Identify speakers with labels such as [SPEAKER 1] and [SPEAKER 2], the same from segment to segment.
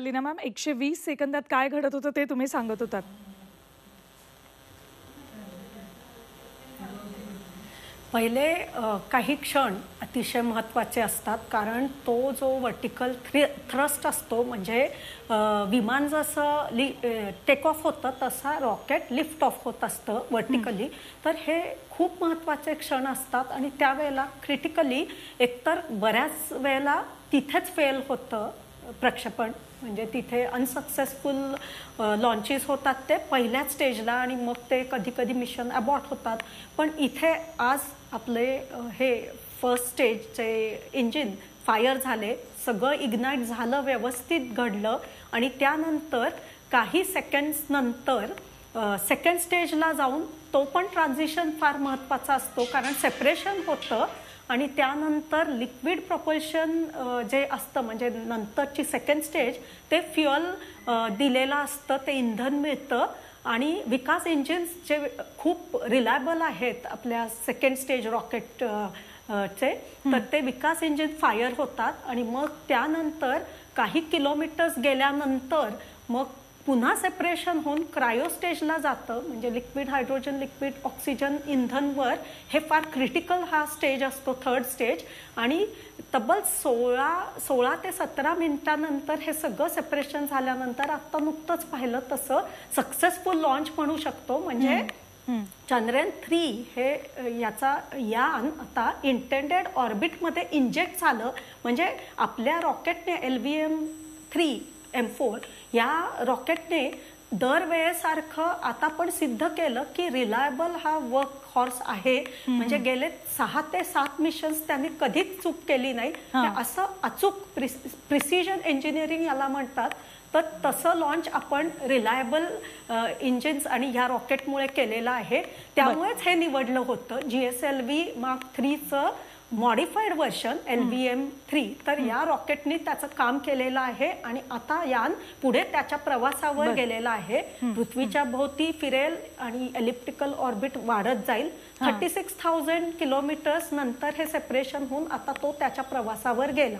[SPEAKER 1] Leena ma'am 120 सेकंदात काय घडत होतं ते तुम्ही सांगत होतात.
[SPEAKER 2] पहिले काही क्षण अतिशय महत्त्वाचे असतात, कारण तो जो वर्टिकल थ्रस्ट असतो, म्हणजे विमान जसं टेक ऑफ होतं तसा रॉकेट लिफ्ट ऑफ होत असतं वर्टिकली. तर हे खूप महत्त्वाचे क्षण असतात आणि त्यावेळेला क्रिटिकली एकतर बऱ्याच वेळेला तिथेच फेल होतं प्रक्षेपण, म्हणजे तिथे अनसक्सेसफुल लॉन्चेस होतात ते पहिल्याच स्टेजला आणि मग ते कधी कधी मिशन अबॉर्ट होतात. पण इथे आज आपले हे फर्स्ट स्टेजचे इंजिन फायर झाले, सगळं इग्नाईट झालं, व्यवस्थित घडलं आणि त्यानंतर काही सेकंड्स नंतर सेकंड स्टेजला जाऊन तो पण ट्रान्झिशन फार महत्त्वाचा असतो, कारण सेपरेशन होतं आणि त्यानंतर लिक्विड प्रपोल्शन जे असतं, म्हणजे नंतरची सेकंड स्टेज, ते फ्युअल दिलेलं असतं, ते इंधन मिळतं आणि विकास इंजिन्स जे खूप रिलायबल आहेत आपल्या सेकंड स्टेज रॉकेट चे, तर ते विकास इंजिन फायर होतात आणि मग त्यानंतर काही किलोमीटर्स गेल्यानंतर मग पुन्हा सेपरेशन होऊन क्रायो स्टेजला जातं, म्हणजे लिक्विड हायड्रोजन, लिक्विड ऑक्सिजन इंधनवर. हे फार क्रिटिकल हा स्टेज असतो, थर्ड स्टेज. आणि तब्बल 16 ते 17 मिनिटांनंतर हे सगळं सेपरेशन झाल्यानंतर आता नुकतंच पाहिलं तसं सक्सेसफुल लॉन्च म्हणू शकतो. म्हणजे चंद्रयान-3 हे याचा यान आता इंटेंडेड ऑर्बिटमध्ये इंजेक्ट झालं, म्हणजे आपल्या रॉकेटने LVM-3 M4 या रॉकेटने दरवेळेसारखं आता पण सिद्ध केलं की रिलायबल हा वर्क हॉर्स आहे. म्हणजे गेले 6 ते 7 मिशन्स त्यांनी कधीच चूक केली नाही. असं अचूक प्रिसिजन इंजिनिअरिंग याला म्हणतात. तर तसं लॉन्च आपण रिलायबल इंजिन्स आणि ह्या रॉकेटमुळे केलेलं आहे. त्यामुळेच हे निवडलं होतं GSLV Mark 3चं मॉडिफाईड व्हर्शन LVM-3. तर या रॉकेटने त्याचं काम केलेलं आहे आणि आता यान पुढे त्याच्या प्रवासावर गेलेलं आहे. पृथ्वीच्या भोवती फिरेल आणि एलिप्टिकल ऑर्बिट वाढत जाईल. 36,000 किलोमीटर्स नंतर हे सेपरेशन होऊन आता तो त्याच्या प्रवासावर गेला.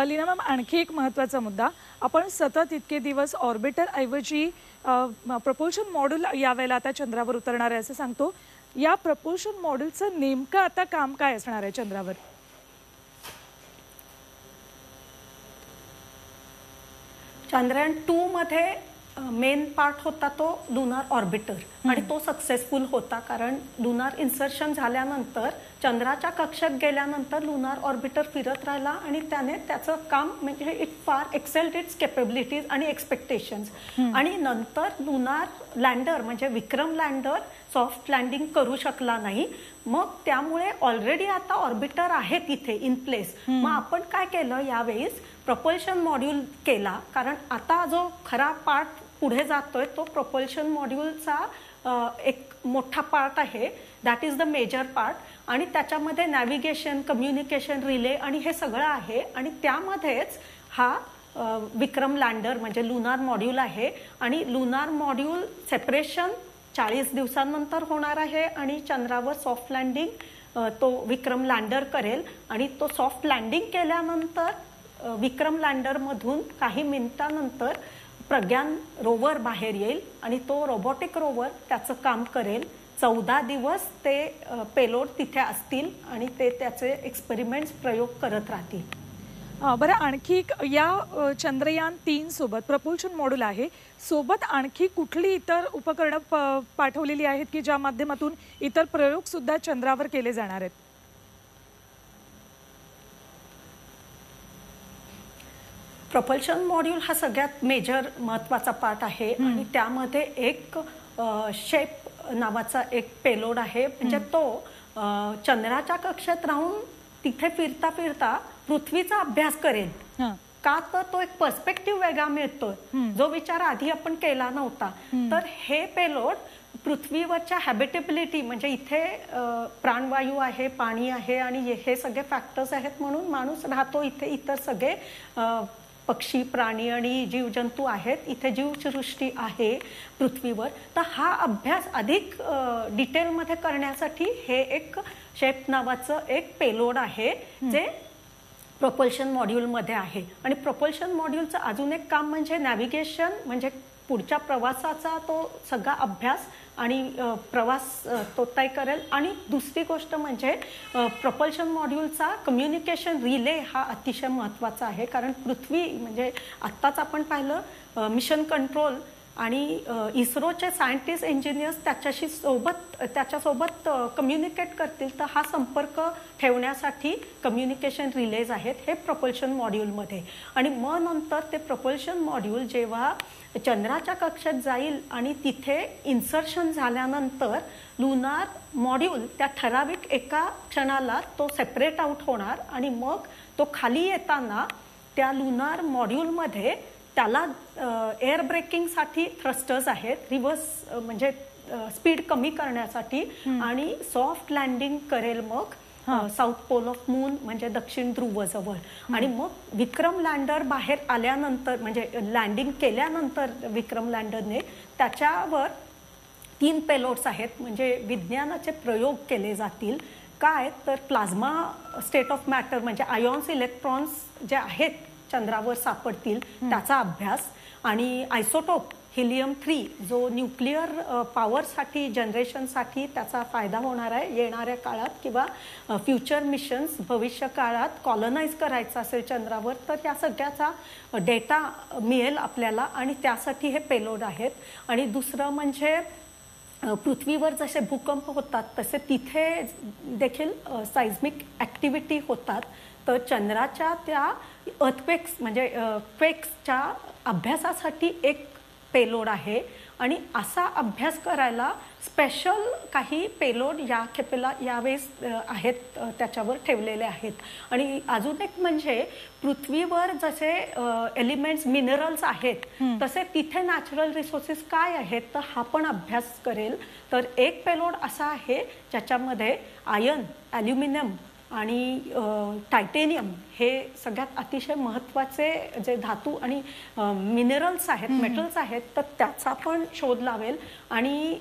[SPEAKER 1] लीना मॅम, आणखी एक महत्त्वाचा मुद्दा, आपण सतत इतके दिवस ऑर्बिटर ऐवजी प्रपोल्शन मॉड्यूल यावेळेला आता चंद्रावर उतरणार आहे असं सांगतो. या प्रपोल्शन मॉड्यूलचं नेमकं आता काम काय असणार आहे चंद्रावर?
[SPEAKER 2] चंद्रयान-2 मध्ये मेन पार्ट होता तो लुनार ऑर्बिटर आणि तो सक्सेसफुल होता, कारण लुनार इन्सर्शन झाल्यानंतर चंद्राच्या कक्षेत गेल्यानंतर लुनार ऑर्बिटर फिरत राहिला आणि त्याने त्याचं काम, म्हणजे इट फार एक्सेल्ड इट्स केपेबिलिटीज आणि एक्सपेक्टेशन्स. आणि नंतर लुनार लँडर म्हणजे विक्रम लँडर सॉफ्ट लँडिंग करू शकला नाही. मग त्यामुळे ऑलरेडी आता ऑर्बिटर आहे तिथे इन प्लेस. मग आपण काय केलं यावेळेस, प्रपोल्शन मॉड्यूल केला, कारण आता जो खरा पार्ट पुढे जातोय तो प्रपोल्शन मॉड्यूलचा एक मोठा पार्ट आहे, that is the major part. आणि त्याच्यामध्ये नॅव्हिगेशन, कम्युनिकेशन, रिले आणि हे सगळं आहे. आणि त्यामध्येच हा विक्रम लँडर म्हणजे लुनार मॉड्यूल आहे. आणि लुनार मॉड्यूल सेपरेशन 40 दिवसांनंतर होणार आहे आणि चंद्रावर सॉफ्ट लँडिंग तो विक्रम लँडर करेल. आणि तो सॉफ्ट लँडिंग केल्यानंतर विक्रम लँडरमधून काही मिनिटांनंतर प्रज्ञान रोवर बाहेर येईल आणि तो रोबोटिक रोवर त्याचं काम करेल. 14 दिवस ते पेलोड तिथे असतील आणि ते त्याचे एक्सपेरिमेंट्स, प्रयोग करत राहतील.
[SPEAKER 1] बरं, आणखी या चंद्रयान-3 सोबत प्रपोल्शन मॉड्यूल आहे, सोबत आणखी कुठली इतर उपकरणं पाठवलेली आहेत की ज्या माध्यमातून इतर प्रयोग सुद्धा चंद्रावर केले जाणार आहेत?
[SPEAKER 2] प्रपोल्शन मॉड्यूल हा सगळ्यात मेजर महत्त्वाचा पार्ट आहे आणि त्यामध्ये एक शेप नावाचा एक पेलोड आहे. म्हणजे तो चंद्राच्या कक्षेत राहून तिथे फिरता फिरता पृथ्वीचा अभ्यास करेल. का तर तो एक पर्स्पेक्टिव्ह वेगळा मिळतोय, जो विचार आधी आपण केला नव्हता. तर हे पेलोड पृथ्वीवरच्या हॅबिटेबिलिटी, म्हणजे इथे प्राणवायू आहे, पाणी आहे आणि हे सगळे फॅक्टर्स आहेत म्हणून माणूस राहतो इथे, इतर सगळे पक्षी, प्राणी आणि जीवजंतू आहेत, इथे जीवसृष्टी आहे पृथ्वीवर. तर हा अभ्यास अधिक डिटेलमध्ये करण्यासाठी हे एक शेप नावाचं एक पेलोड आहे, जे प्रपोल्शन मॉड्यूलमध्ये आहे. आणि प्रपोल्शन मॉड्यूलचं अजून एक काम म्हणजे नॅव्हिगेशन, म्हणजे पुढच्या प्रवासाचा तो सगळा अभ्यास आणि प्रवास तो तय करेल. आणि दुसरी गोष्ट म्हणजे प्रपोल्शन मॉड्यूलचा कम्युनिकेशन रिले हा अतिशय महत्त्वाचा आहे. कारण पृथ्वी म्हणजे आत्ताच आपण पाहिलं मिशन कंट्रोल आणि इस्रोचे सायंटिस्ट इंजिनियर्स त्याच्यासोबत कम्युनिकेट करतील, तर हा संपर्क ठेवण्यासाठी कम्युनिकेशन रिलेज आहेत हे प्रपोल्शन मॉड्यूलमध्ये. आणि मग नंतर ते प्रपोल्शन मॉड्यूल जेव्हा चंद्राच्या कक्षेत जाईल आणि तिथे इन्सर्शन झाल्यानंतर लुनार मॉड्यूल त्या ठराविक एका क्षणाला तो सेपरेट आउट होणार आणि मग तो खाली येताना त्या लुनार मॉड्यूलमध्ये त्याला एअर ब्रेकिंगसाठी थ्रस्टर्स आहेत, रिव्हर्स म्हणजे स्पीड कमी करण्यासाठी, आणि सॉफ्ट लँडिंग करेल मग साऊथ पोल ऑफ मून म्हणजे दक्षिण ध्रुवजवळ. आणि मग विक्रम लँडर बाहेर आल्यानंतर म्हणजे लँडिंग केल्यानंतर विक्रम लँडरने त्याच्यावर 3 पेलोड्स आहेत, म्हणजे विज्ञानाचे प्रयोग केले जातील. काय तर प्लाझ्मा स्टेट ऑफ मॅटर म्हणजे आयॉन्स इलेक्ट्रॉन्स जे आहेत चंद्रावर सापडतील त्याचा अभ्यास, आणि आयसोटोप हिलियम-3 जो न्यूक्लिअर पॉवरसाठी जनरेशनसाठी त्याचा फायदा होणार आहे येणाऱ्या काळात, किंवा फ्युचर मिशन्स भविष्य काळात कॉलनाइज करायचं असेल चंद्रावर, तर या सगळ्याचा डेटा मिळेल आपल्याला आणि त्यासाठी हे पेलोड आहेत. आणि दुसरं म्हणजे पृथ्वीवर जसे भूकंप होतात तसे तिथे देखील सायझमिक ॲक्टिव्हिटी होतात. तर चंद्राच्या त्या अर्थक्वेक्स म्हणजे क्वेक्सच्या अभ्यासासाठी एक पेलोड आहे. आणि असा अभ्यास करायला स्पेशल काही पेलोड या खेपेला यावेळेस आहेत त्याच्यावर ठेवलेले आहेत. आणि अजून एक म्हणजे पृथ्वीवर जसे एलिमेंट्स मिनरल्स आहेत तसे तिथे नॅचरल रिसोर्सेस काय आहेत तर हा पण अभ्यास करेल. तर एक पेलोड असा आहे ज्याच्यामध्ये आयर्न, ॲल्युमिनियम आणि टायटेनियम हे सगळ्यात अतिशय महत्त्वाचे जे धातू आणि मिनरल्स आहेत, मेटल्स आहेत, तर त्याचा पण शोध लावेल. आणि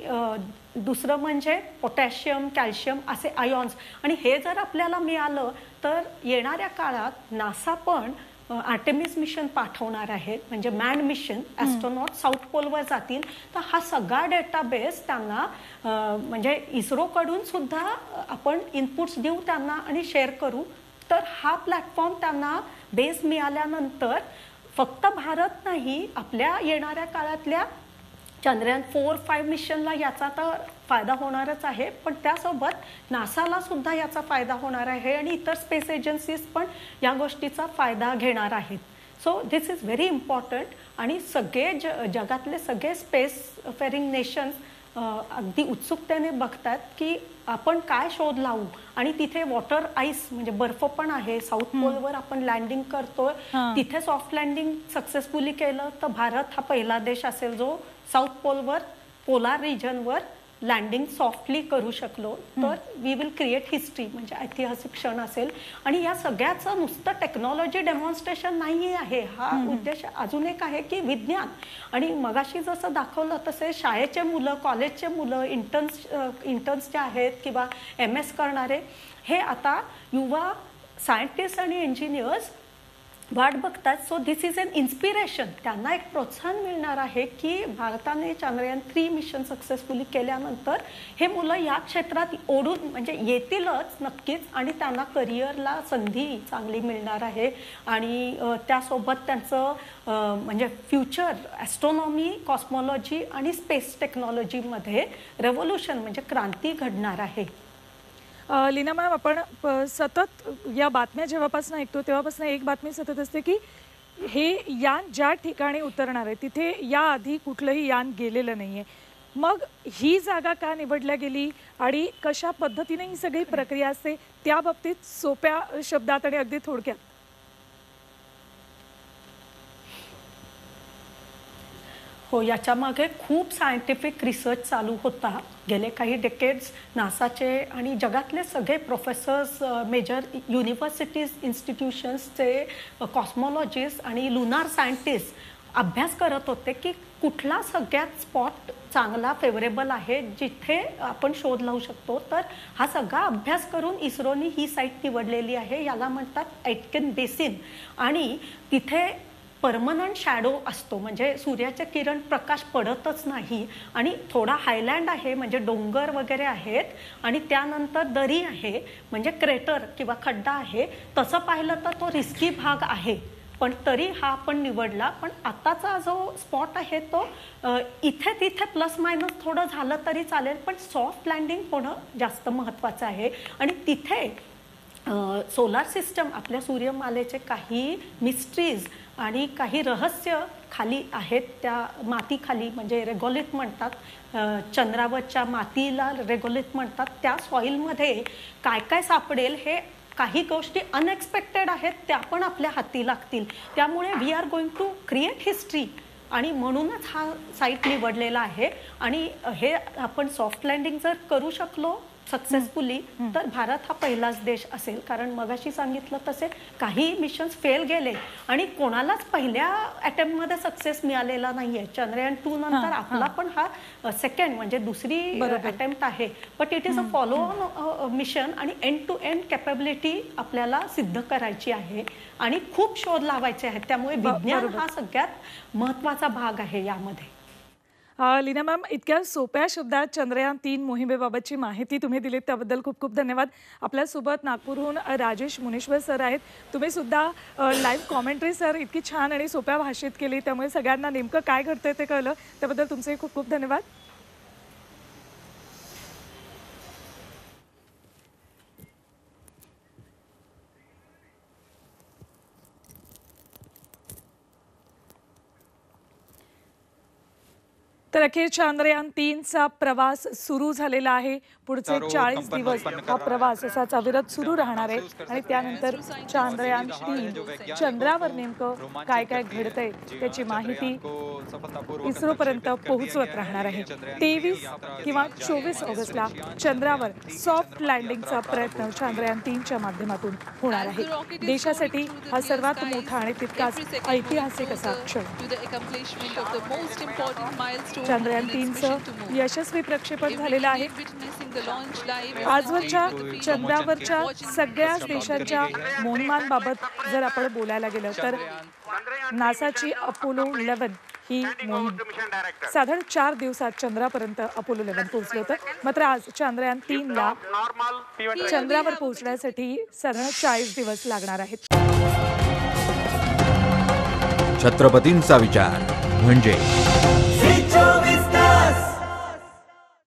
[SPEAKER 2] दुसरं म्हणजे पोटॅशियम, कॅल्शियम असे आयॉन्स. आणि हे जर आपल्याला मिळालं तर येणाऱ्या काळात नासा पण आर्टेमिस मिशन पाठवणार आहेत, म्हणजे मॅन मिशन, ॲस्ट्रॉनॉट साऊथ पोलवर जातील. तर हा सगळा डेटाबेस त्यांना म्हणजे इस्रोकडून सुद्धा आपण इनपुट्स देऊ त्यांना आणि शेअर करू. तर हा प्लॅटफॉर्म त्यांना बेस मिळाल्यानंतर फक्त भारत नाही, आपल्या येणाऱ्या काळातल्या चंद्रयान 4-5 मिशनला याचा तर फायदा होणारच आहे, पण त्यासोबत नासाला सुद्धा याचा फायदा होणार आहे आणि इतर स्पेस एजन्सीज पण या गोष्टीचा फायदा घेणार आहेत. So this is very important. आणि सगळे जगातले सगळे स्पेस फेरिंग नेशन्स अगदी उत्सुकतेने बघतात की आपण काय शोध लावू. आणि तिथे वॉटर आईस म्हणजे बर्फ पण आहे. साऊथ पोलवर आपण लँडिंग करतोय, तिथे सॉफ्ट लँडिंग सक्सेसफुली केलं तर भारत हा पहिला देश असेल जो साऊथ पोलवर पोलार रिजनवर लँडिंग सॉफ्टली करू शकलो. तर वी विल क्रिएट हिस्ट्री, म्हणजे ऐतिहासिक क्षण असेल. आणि या सगळ्याचं नुसतं टेक्नॉलॉजी डेमॉन्स्ट्रेशन नाही आहे. हा उद्देश अजून एक आहे की विज्ञान. आणि मगाशी जसं दाखवलं तसे शाळेचे मुलं, कॉलेजचे मुलं, इंटर्न्स जे आहेत किंवा MS करणारे हे आता युवा सायंटिस्ट आणि इंजिनियर्स वाट बघतात. So this is an inspiration. त्यांना एक प्रोत्साहन मिळणार आहे की भारताने चंद्रयान 3 मिशन सक्सेसफुली केल्यानंतर हे मुलं या क्षेत्रात ओढून म्हणजे येतीलच नक्कीच, आणि त्यांना करिअरला संधी चांगली मिळणार आहे. आणि त्यासोबत त्यांचं म्हणजे फ्युचर ॲस्ट्रॉनॉमी, कॉस्मॉलॉजी आणि स्पेस टेक्नॉलॉजीमध्ये रेव्होल्युशन म्हणजे क्रांती घडणार आहे.
[SPEAKER 1] लीना मॅम, आपण सतत या बातम्या जेव्हापासून ऐकतो तेव्हापासून एक बातमी सतत असते की हे यान ज्या ठिकाणी उतरणार आहे तिथे याआधी कुठलंही यान गेलेलं नाही आहे. मग ही जागा का निवडल्या गेली आणि कशा पद्धतीने ही सगळी प्रक्रिया असते त्या बाबतीत सोप्या शब्दात आणि अगदी थोडक्यात.
[SPEAKER 2] हो, याच्यामागे खूप सायंटिफिक रिसर्च चालू होता. गेले काही डेकेड्स नासाचे आणि जगातले सगळे प्रोफेसर्स, मेजर युनिव्हर्सिटीज, इन्स्टिट्यूशन्सचे कॉस्मॉलॉजिस्ट आणि लुनार सायंटिस्ट अभ्यास करत होते की कुठला सगळ्यात स्पॉट चांगला फेवरेबल आहे जिथे आपण शोध लावू शकतो. तर हा सगळा अभ्यास करून इस्रोनी ही साईट निवडलेली आहे. याला म्हणतात ऐटकेन बेसिन. आणि तिथे परमनंट शॅडो असतो, म्हणजे सूर्याचे किरण प्रकाश पडतच नाही. आणि थोडा हायलँड आहे, म्हणजे डोंगर वगैरे आहेत. आणि त्यानंतर दरी आहे, म्हणजे क्रेटर किंवा खड्डा आहे. तसं पाहिलं तर तो रिस्की भाग आहे, पण तरी हा आपण निवडला. पण आताचा जो स्पॉट आहे तो इथे तिथे प्लस मायनस थोडं झालं तरी चालेल, पण सॉफ्ट लँडिंग होणं जास्त महत्त्वाचं आहे. आणि तिथे सोलार सिस्टम, आपल्या सूर्यमालेचे काही मिस्ट्रीज आणि काही रहस्य खाली आहेत, त्या मातीखाली, म्हणजे रेगोलिथ म्हणतात. चंद्रावरच्या मातीला रेगोलिथ म्हणतात. त्या सॉईलमध्ये काय काय सापडेल, हे काही गोष्टी अनएक्सपेक्टेड आहेत, त्या पण आपल्या हाती लागतील. त्यामुळे we are going to create history. आणि म्हणूनच हा साईट निवडलेला आहे. आणि हे आपण सॉफ्ट लँडिंग जर करू शकलो सक्सेसफुली, तर भारत हा पहिलाच देश असेल. कारण मगाशी सांगितलं तसे काही मिशन्स फेल गेले आणि कोणालाच पहिल्या अटेम्प्टमध्ये सक्सेस मिळालेला नाहीये. चंद्रयान 2 नंतर आपला पण हा सेकंड, म्हणजे दुसरी अटेम्प्ट आहे. But it is a follow on mission आणि एंड टू एंड कॅपेबिलिटी आपल्याला सिद्ध करायची आहे आणि खूप शोध लावायचे आहेत. त्यामुळे विज्ञान हा सगळ्यात महत्त्वाचा भाग आहे यामध्ये.
[SPEAKER 1] लीना मॅम, इतक्या सोप्या शब्दात चंद्रयान 3 मोहिमेबाबतची माहिती तुम्ही दिलीत त्याबद्दल खूप खूप धन्यवाद. आपल्यासोबत नागपूरहून राजेश मुनेश्वर सर आहेत. तुम्ही सुद्धा लाईव्ह कॉमेंट्री सर इतकी छान आणि सोप्या भाषेत केली, त्यामुळे सगळ्यांना नेमकं काय घडतंय ते कळलं. त्याबद्दल तुमचे खूप खूप धन्यवाद. तर अखेर चंद्रयान 3चा प्रवास सुरू झालेला आहे. पुढचे 40 दिवस हा प्रवास असाच अविरत सुरू राहणार आहे. आणि त्यानंतर चंद्रयान 3 चंद्रावर नेमकं काय काय घडतंय त्याची माहिती इस्रोपर्यंत पोहोचवत राहणार आहे. 23 किंवा 24 ऑगस्टला चंद्रावर सॉफ्ट लँडिंगचा प्रयत्न चंद्रयान 3च्या माध्यमातून होणार आहे. देशासाठी हा सर्वात मोठा आणि तितकाच ऐतिहासिक असा क्षण. चंद्रयान 3चं यशस्वी प्रक्षेपण झालेलं आहे. आजवरच्या चंद्रावरच्या सगळ्याच देशांच्या मोहिमांबाबत जर आपण बोलायला गेलं तर नासाची अपोलो 11 ही मोहीम साधारण 4 दिवसात चंद्रापर्यंत अपोलो 11 पोहोचलं होतं. मात्र आज चंद्रयान 3ला चंद्रावर पोहोचण्यासाठी साधारण 40 दिवस लागणार आहेत.
[SPEAKER 3] छत्रपतींचा विचार म्हणजे